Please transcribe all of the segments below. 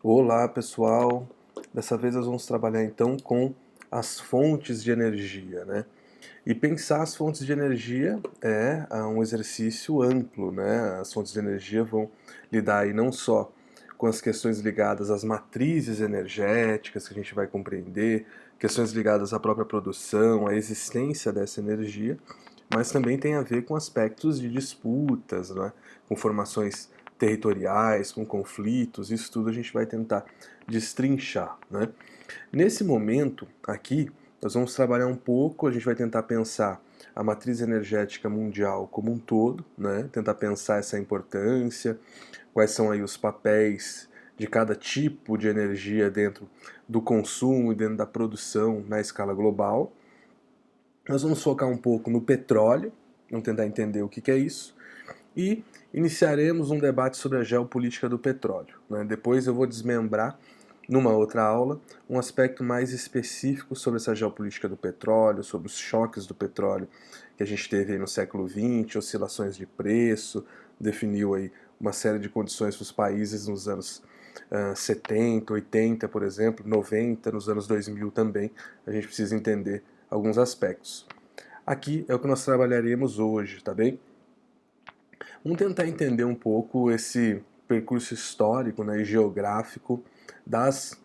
Olá pessoal, dessa vez nós vamos trabalhar então com as fontes de energia, né? E pensar as fontes de energia é um exercício amplo, né? As fontes de energia vão lidar aí não só com as questões ligadas às matrizes energéticas que a gente vai compreender, questões ligadas à própria produção, à existência dessa energia, mas também tem a ver com aspectos de disputas, né? Com formações territoriais, com conflitos, isso tudo a gente vai tentar destrinchar, né? Nesse momento aqui, nós vamos trabalhar um pouco, a gente vai tentar pensar a matriz energética mundial como um todo, né? Tentar pensar essa importância, quais são aí os papéis de cada tipo de energia dentro do consumo e dentro da produção na escala global. Nós vamos focar um pouco no petróleo, vamos tentar entender o que é isso, e iniciaremos um debate sobre a geopolítica do petróleo, né? Depois eu vou desmembrar, numa outra aula, um aspecto mais específico sobre essa geopolítica do petróleo, sobre os choques do petróleo que a gente teve aí no século XX, oscilações de preço, definiu aí uma série de condições para os países nos anos 70, 80, por exemplo, 90, nos anos 2000 também. A gente precisa entender alguns aspectos. Aqui é o que nós trabalharemos hoje, tá bem? Vamos tentar entender um pouco esse percurso histórico, né, e geográfico das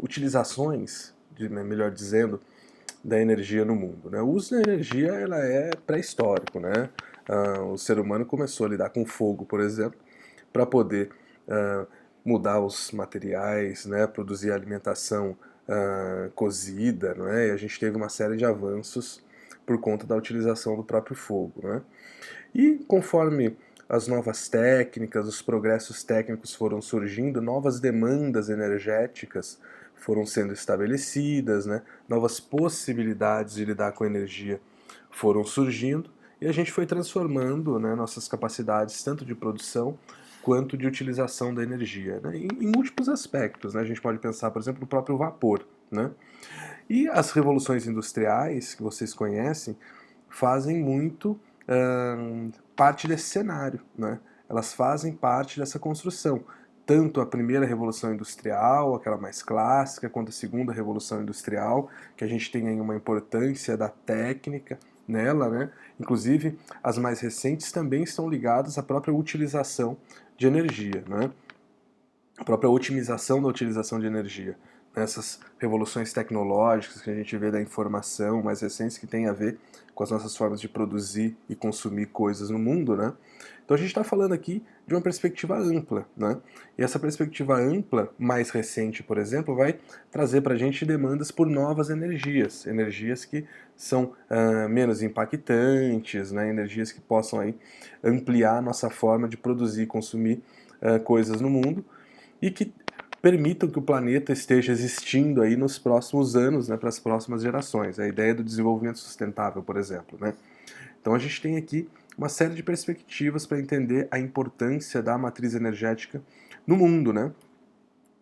utilizações, melhor dizendo, da energia no mundo, né? O uso da energia ela é pré-histórico, né? O ser humano começou a lidar com fogo, por exemplo, para poder mudar os materiais, né? Produzir alimentação cozida, né? E a gente teve uma série de avanços por conta da utilização do próprio fogo, né? E conforme as novas técnicas, os progressos técnicos foram surgindo, novas demandas energéticas foram sendo estabelecidas, né? Novas possibilidades de lidar com a energia foram surgindo e a gente foi transformando, né, nossas capacidades tanto de produção quanto de utilização da energia, né, em múltiplos aspectos. Né? A gente pode pensar, por exemplo, no próprio vapor. Né? E as revoluções industriais, que vocês conhecem, fazem muito parte desse cenário, né? Elas fazem parte dessa construção. Tanto a primeira revolução industrial, aquela mais clássica, quanto a segunda revolução industrial, que a gente tem aí uma importância da técnica nela, né? Inclusive, as mais recentes também estão ligadas à própria utilização de energia, né? A própria otimização da utilização de energia. Essas revoluções tecnológicas que a gente vê da informação mais recentes que tem a ver com as nossas formas de produzir e consumir coisas no mundo, né? Então a gente está falando aqui de uma perspectiva ampla, né? E essa perspectiva ampla, mais recente, por exemplo, vai trazer para a gente demandas por novas energias, energias que são menos impactantes, né? Energias que possam aí ampliar a nossa forma de produzir e consumir coisas no mundo e que permitam que o planeta esteja existindo aí nos próximos anos, né, para as próximas gerações. A ideia do desenvolvimento sustentável, por exemplo, né? Então a gente tem aqui uma série de perspectivas para entender a importância da matriz energética no mundo, né?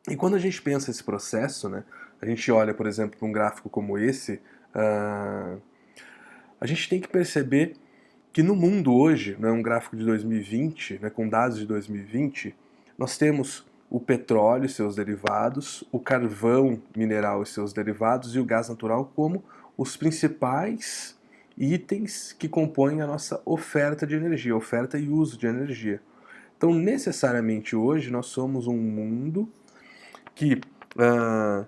E quando a gente pensa esse processo, né, a gente olha, por exemplo, para um gráfico como esse, a gente tem que perceber que no mundo hoje, né, um gráfico de 2020, né, com dados de 2020, nós temos o petróleo e seus derivados, o carvão mineral e seus derivados e o gás natural como os principais itens que compõem a nossa oferta de energia, oferta e uso de energia. Então, necessariamente hoje, nós somos um mundo que uh,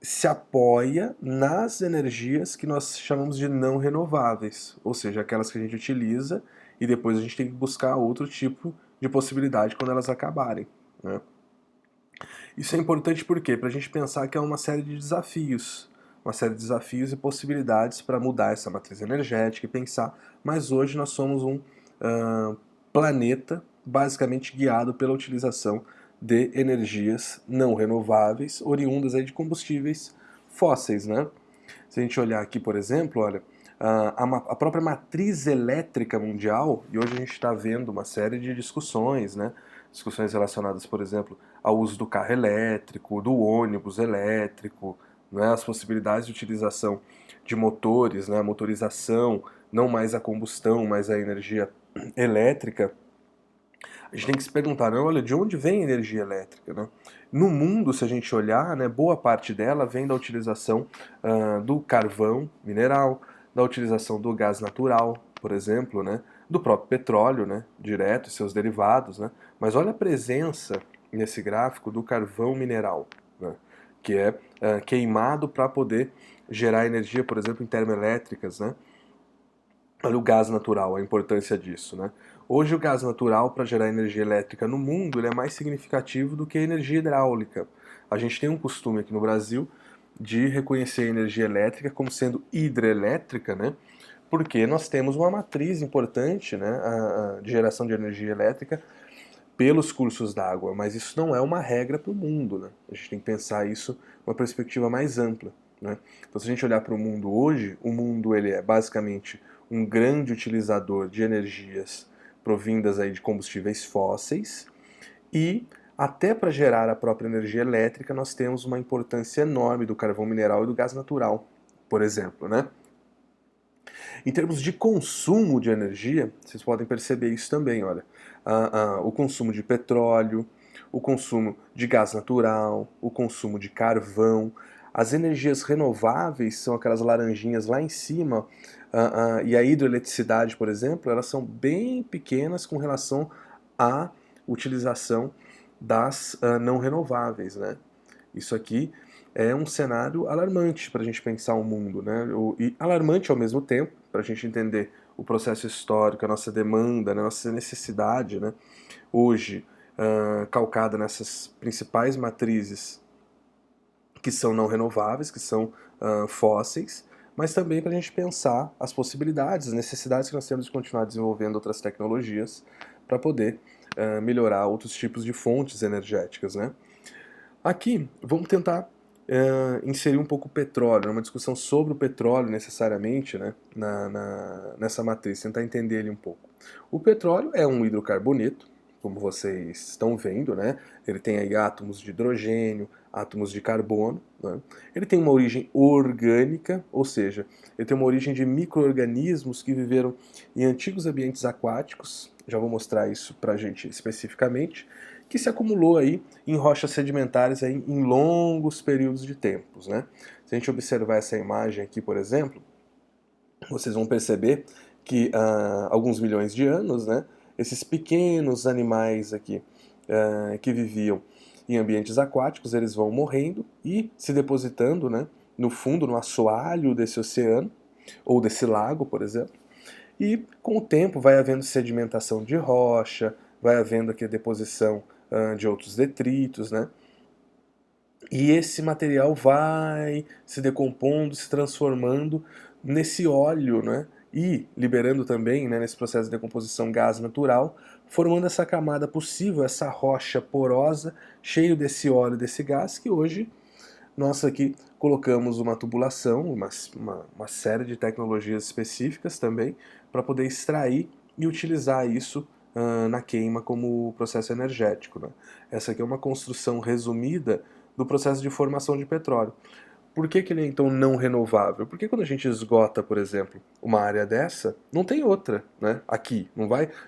se apoia nas energias que nós chamamos de não renováveis, ou seja, aquelas que a gente utiliza e depois a gente tem que buscar outro tipo de possibilidade quando elas acabarem. Né? Isso é importante por quê? Para a gente pensar que é uma série de desafios, e possibilidades para mudar essa matriz energética e pensar, mas hoje nós somos um planeta basicamente guiado pela utilização de energias não renováveis, oriundas aí de combustíveis fósseis, né? Se a gente olhar aqui, por exemplo, olha, a própria matriz elétrica mundial, e hoje a gente está vendo uma série de discussões, né? Discussões relacionadas, por exemplo, ao uso do carro elétrico, do ônibus elétrico, né? As possibilidades de utilização de motores, né? A motorização, não mais a combustão, mas a energia elétrica. A gente tem que se perguntar, né, olha, de onde vem a energia elétrica, né? No mundo, se a gente olhar, né, boa parte dela vem da utilização do carvão mineral, da utilização do gás natural, por exemplo, né, do próprio petróleo, né, direto, e seus derivados, né? Mas olha a presença nesse gráfico do carvão mineral, né, que é queimado para poder gerar energia, por exemplo, em termoelétricas, né? Olha o gás natural, a importância disso, né? Hoje o gás natural para gerar energia elétrica no mundo ele é mais significativo do que a energia hidráulica. A gente tem um costume aqui no Brasil de reconhecer a energia elétrica como sendo hidrelétrica, né? Porque nós temos uma matriz importante, né, de geração de energia elétrica pelos cursos d'água, mas isso não é uma regra para o mundo, né? A gente tem que pensar isso uma perspectiva mais ampla, né? Então, se a gente olhar para o mundo hoje, o mundo ele é basicamente um grande utilizador de energias provindas aí de combustíveis fósseis e até para gerar a própria energia elétrica nós temos uma importância enorme do carvão mineral e do gás natural, por exemplo, né? Em termos de consumo de energia, vocês podem perceber isso também, olha. O consumo de petróleo, o consumo de gás natural, o consumo de carvão. As energias renováveis são aquelas laranjinhas lá em cima, e a hidroeletricidade, por exemplo, elas são bem pequenas com relação à utilização das não renováveis, né? Isso aqui é um cenário alarmante para a gente pensar o mundo, né? E alarmante ao mesmo tempo, para a gente entender o processo histórico, a nossa demanda, a nossa necessidade, né? Hoje, calcada nessas principais matrizes que são não renováveis, que são fósseis, mas também para a gente pensar as possibilidades, as necessidades que nós temos de continuar desenvolvendo outras tecnologias para poder melhorar outros tipos de fontes energéticas, né? Aqui, vamos tentar inserir um pouco o petróleo, uma discussão sobre o petróleo necessariamente, né, nessa matriz, tentar entender ele um pouco. O petróleo é um hidrocarboneto, como vocês estão vendo, né? Ele tem aí átomos de hidrogênio, átomos de carbono, né? Ele tem uma origem orgânica, ou seja, ele tem uma origem de micro-organismos que viveram em antigos ambientes aquáticos, já vou mostrar isso para a gente especificamente, que se acumulou aí em rochas sedimentares aí em longos períodos de tempos, né? Se a gente observar essa imagem aqui, por exemplo, vocês vão perceber que há alguns milhões de anos, né, esses pequenos animais aqui que viviam em ambientes aquáticos, eles vão morrendo e se depositando, né, no fundo, no assoalho desse oceano, ou desse lago, por exemplo, e com o tempo vai havendo sedimentação de rocha, vai havendo aqui a deposição de outros detritos, né? E esse material vai se decompondo, se transformando nesse óleo, né? E liberando também, né, nesse processo de decomposição, gás natural, formando essa camada possível, essa rocha porosa, cheio desse óleo, desse gás, que hoje nós aqui colocamos uma tubulação, uma série de tecnologias específicas também, para poder extrair e utilizar isso na queima como processo energético, né? Essa aqui é uma construção resumida do processo de formação de petróleo. Por que ele é então não renovável? Porque quando a gente esgota, por exemplo, uma área dessa, não tem outra, né? Aqui, não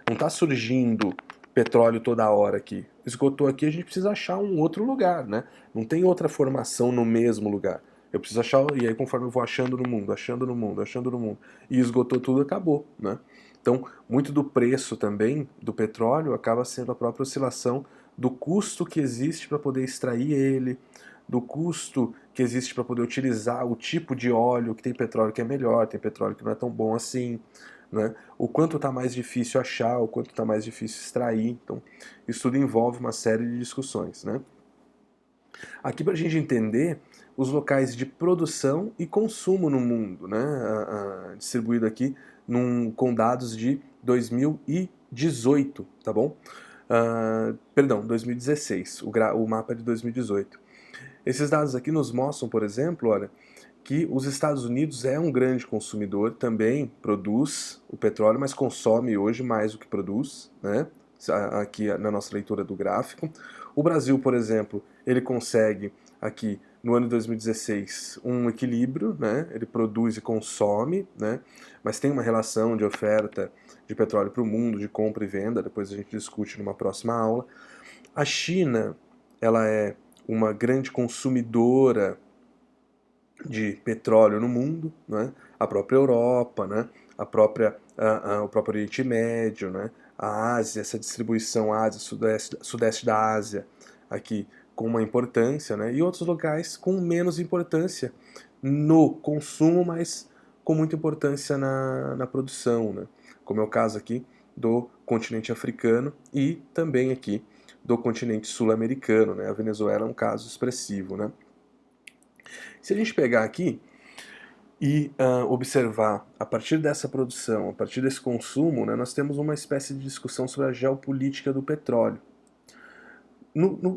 está surgindo petróleo toda hora aqui. Esgotou aqui, a gente precisa achar um outro lugar, né? Não tem outra formação no mesmo lugar. Eu preciso achar, e aí conforme eu vou achando no mundo, achando no mundo, achando no mundo, e esgotou tudo, acabou, né? Então, muito do preço também do petróleo acaba sendo a própria oscilação do custo que existe para poder extrair ele, do custo que existe para poder utilizar o tipo de óleo, que tem petróleo que é melhor, tem petróleo que não é tão bom assim, né? O quanto está mais difícil achar, o quanto está mais difícil extrair. Então, isso tudo envolve uma série de discussões, né? Aqui para a gente entender os locais de produção e consumo no mundo, né? Distribuído aqui com dados de 2018, tá bom? Perdão, 2016, o mapa é de 2018. Esses dados aqui nos mostram, por exemplo, olha, que os Estados Unidos é um grande consumidor, também produz o petróleo, mas consome hoje mais do que produz, né? Aqui na nossa leitura do gráfico. O Brasil, por exemplo, ele consegue aqui no ano de 2016 um equilíbrio, né? Ele produz e consome, né? Mas tem uma relação de oferta de petróleo para o mundo, de compra e venda, depois a gente discute numa próxima aula. A China, ela é uma grande consumidora de petróleo no mundo, né? A própria Europa, né? O próprio Oriente Médio, né? A Ásia, essa distribuição Ásia, Sudeste da Ásia, aqui com uma importância, né? E outros locais com menos importância no consumo, mas com muita importância na produção, né? Como é o caso aqui do continente africano e também aqui do continente sul-americano, né? A Venezuela é um caso expressivo, né? Se a gente pegar aqui e observar a partir dessa produção, a partir desse consumo, né, nós temos uma espécie de discussão sobre a geopolítica do petróleo.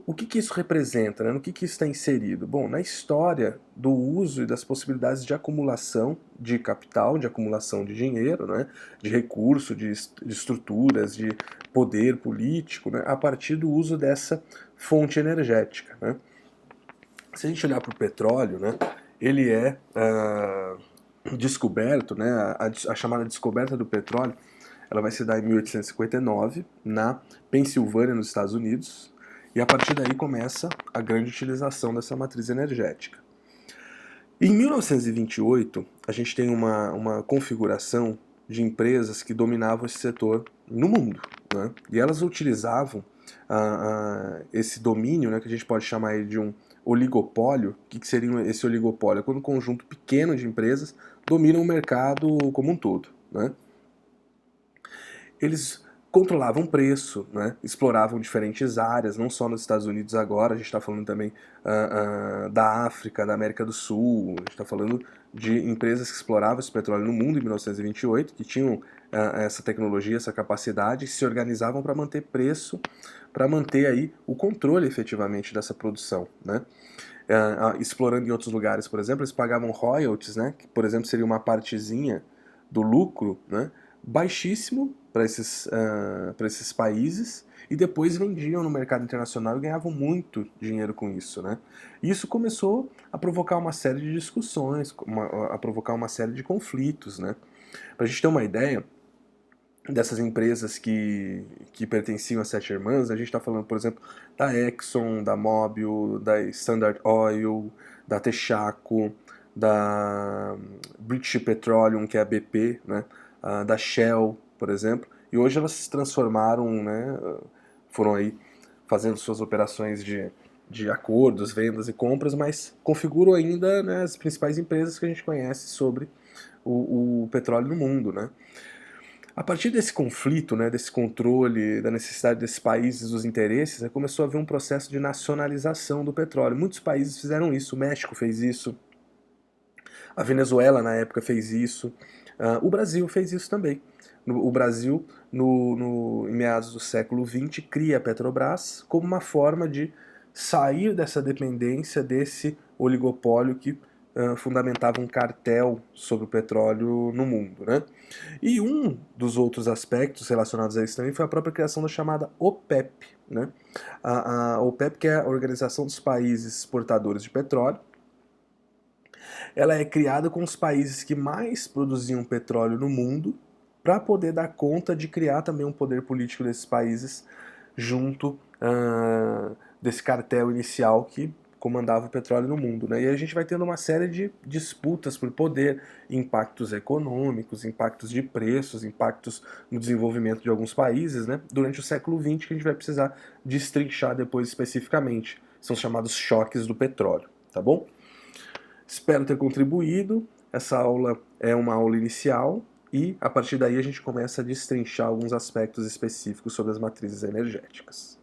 O que isso representa, né? No que isso está inserido? Bom, na história do uso e das possibilidades de acumulação de capital, de acumulação de dinheiro, né? De recurso, de estruturas, de poder político, né? A partir do uso dessa fonte energética, né? Se a gente olhar para o petróleo, né, ele é descoberto, né, a chamada descoberta do petróleo, ela vai se dar em 1859, na Pensilvânia, nos Estados Unidos, e a partir daí começa a grande utilização dessa matriz energética. Em 1928, a gente tem uma configuração de empresas que dominavam esse setor no mundo, né, e elas utilizavam esse domínio, né, que a gente pode chamar de um oligopólio. O que seria esse oligopólio? É quando um conjunto pequeno de empresas dominam o mercado como um todo, né? Eles controlavam preço, né? Exploravam diferentes áreas, não só nos Estados Unidos agora, a gente está falando também da África, da América do Sul, a gente está falando de empresas que exploravam esse petróleo no mundo em 1928, que tinham essa tecnologia, essa capacidade, e se organizavam para manter preço, para manter aí o controle efetivamente dessa produção, né? Explorando em outros lugares, por exemplo, eles pagavam royalties, né? Que, por exemplo, seria uma partezinha do lucro, né? Baixíssimo para esses países, e depois vendiam no mercado internacional e ganhavam muito dinheiro com isso, né? E isso começou a provocar uma série de discussões, a provocar uma série de conflitos, né? Para a gente ter uma ideia dessas empresas que pertenciam às Sete Irmãs, a gente está falando, por exemplo, da Exxon, da Mobil, da Standard Oil, da Texaco, da British Petroleum, que é a BP, né? Da Shell, por exemplo, e hoje elas se transformaram, né? Foram aí fazendo suas operações de acordos, vendas e compras, mas configuram ainda, né, as principais empresas que a gente conhece sobre o petróleo no mundo, né? A partir desse conflito, né, desse controle, da necessidade desses países, dos interesses, né, começou a haver um processo de nacionalização do petróleo. Muitos países fizeram isso, o México fez isso, a Venezuela na época fez isso, o Brasil fez isso também. O Brasil, em meados do século XX, cria a Petrobras como uma forma de sair dessa dependência, desse oligopólio que fundamentava um cartel sobre o petróleo no mundo, né? E um dos outros aspectos relacionados a isso também foi a própria criação da chamada OPEP, né? A OPEP, que é a Organização dos Países Exportadores de Petróleo, ela é criada com os países que mais produziam petróleo no mundo, para poder dar conta de criar também um poder político desses países junto desse cartel inicial que comandava o petróleo no mundo, né? E a gente vai tendo uma série de disputas por poder, impactos econômicos, impactos de preços, impactos no desenvolvimento de alguns países, né? Durante o século XX, que a gente vai precisar destrinchar depois especificamente. São os chamados choques do petróleo, tá bom? Espero ter contribuído. Essa aula é uma aula inicial e a partir daí a gente começa a destrinchar alguns aspectos específicos sobre as matrizes energéticas.